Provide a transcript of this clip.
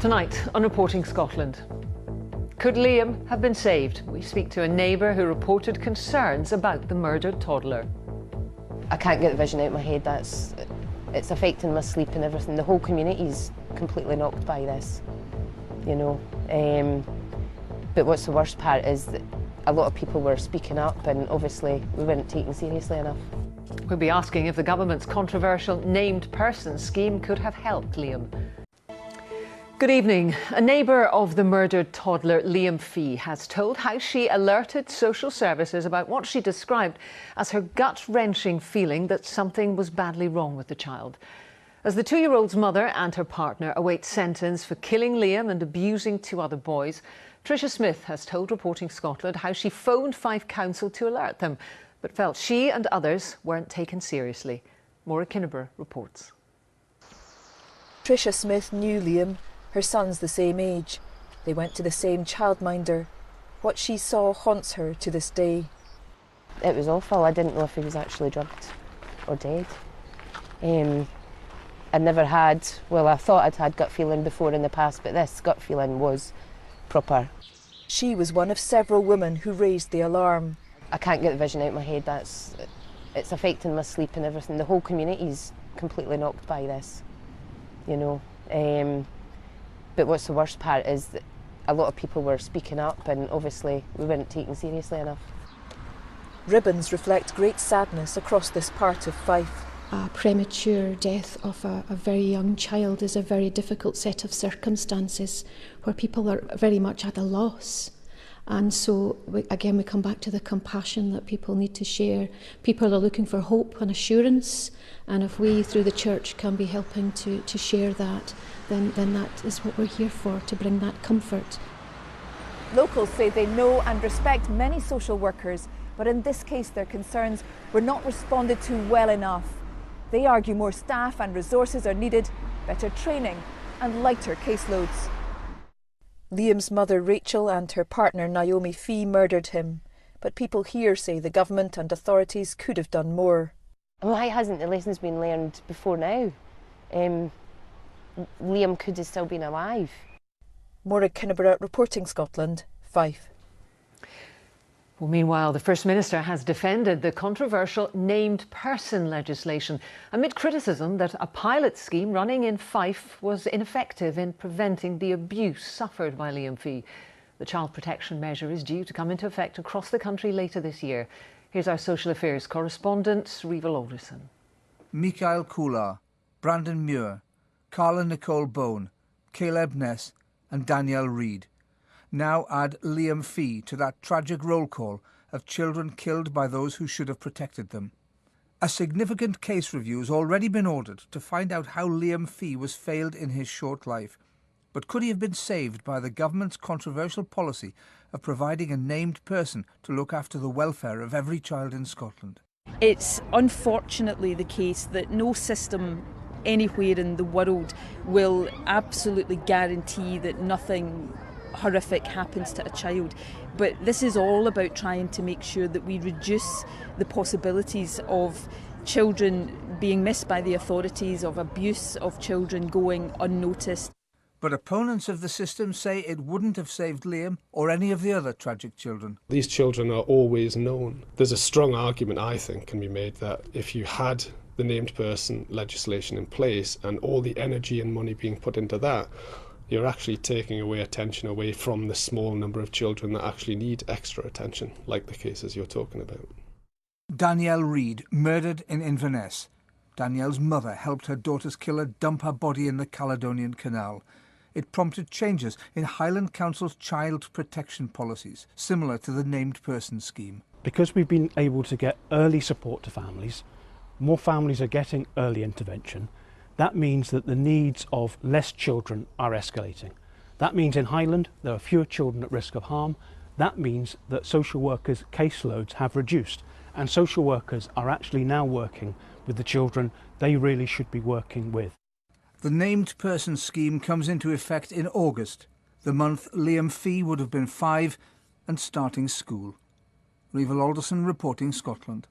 Tonight on Reporting Scotland. Could Liam have been saved? We speak to a neighbour who reported concerns about the murdered toddler. I can't get the vision out of my head. It's affecting my sleep and everything. The whole community's completely knocked by this, you know. But what's the worst part is that a lot of people were speaking up and obviously we weren't taken seriously enough. We'll be asking if the government's controversial named person scheme could have helped Liam. Good evening. A neighbour of the murdered toddler, Liam Fee, has told how she alerted social services about what she described as her gut-wrenching feeling that something was badly wrong with the child. As the 2-year-old's mother and her partner await sentence for killing Liam and abusing 2 other boys, Tricia Smith has told Reporting Scotland how she phoned Fife Council to alert them, but felt she and others weren't taken seriously. Maura Kinniber reports. Tricia Smith knew Liam. Her son's the same age. They went to the same childminder. What she saw haunts her to this day. It was awful. I didn't know if he was actually drugged or dead. I never had, well, I thought I'd had gut feeling before in the past, but this gut feeling was proper. She was one of several women who raised the alarm. I can't get the vision out of my head. It's affecting my sleep and everything. The whole community's completely knocked by this, you know. But what's the worst part is that a lot of people were speaking up and obviously we weren't taken seriously enough. Ribbons reflect great sadness across this part of Fife. A premature death of a very young child is a very difficult set of circumstances where people are very much at a loss. And so, again, we come back to the compassion that people need to share. People are looking for hope and assurance, and if we, through the church, can be helping to share that, then that is what we're here for, to bring that comfort. Locals say they know and respect many social workers, but in this case their concerns were not responded to well enough. They argue more staff and resources are needed, better training and lighter caseloads. Liam's mother Rachel and her partner Naomi Fee murdered him, but people here say the government and authorities could have done more. Why hasn't the lessons been learned before now? Liam could have still been alive. Maura Kinniber, Reporting Scotland, Fife. Well, meanwhile, the First Minister has defended the controversial named person legislation amid criticism that a pilot scheme running in Fife was ineffective in preventing the abuse suffered by Liam Fee. The child protection measure is due to come into effect across the country later this year. Here's our social affairs correspondent, Reverend Alderson. Michael Kula, Brandon Muir, Carla Nicole Bone, Caleb Ness and Danielle Reid. Now add Liam Fee to that tragic roll call of children killed by those who should have protected them. A significant case review has already been ordered to find out how Liam Fee was failed in his short life. But could he have been saved by the government's controversial policy of providing a named person to look after the welfare of every child in Scotland? It's unfortunately the case that no system anywhere in the world will absolutely guarantee that nothing horrific happens to a child, but this is all about trying to make sure that we reduce the possibilities of children being missed by the authorities, of abuse of children going unnoticed. But opponents of the system say it wouldn't have saved Liam or any of the other tragic children. These children are always known. There's a strong argument, I think, can be made that if you had the named person legislation in place and all the energy and money being put into that, you're actually taking away attention away from the small number of children that actually need extra attention, like the cases you're talking about. Danielle Reid, murdered in Inverness. Danielle's mother helped her daughter's killer dump her body in the Caledonian Canal. It prompted changes in Highland Council's child protection policies, similar to the named person scheme. Because we've been able to get early support to families, more families are getting early intervention. That means that the needs of less children are escalating. That means in Highland there are fewer children at risk of harm. That means that social workers' caseloads have reduced, and social workers are actually now working with the children they really should be working with. The named person scheme comes into effect in August, the month Liam Fee would have been 5 and starting school. Reverend Alderson, Reporting Scotland.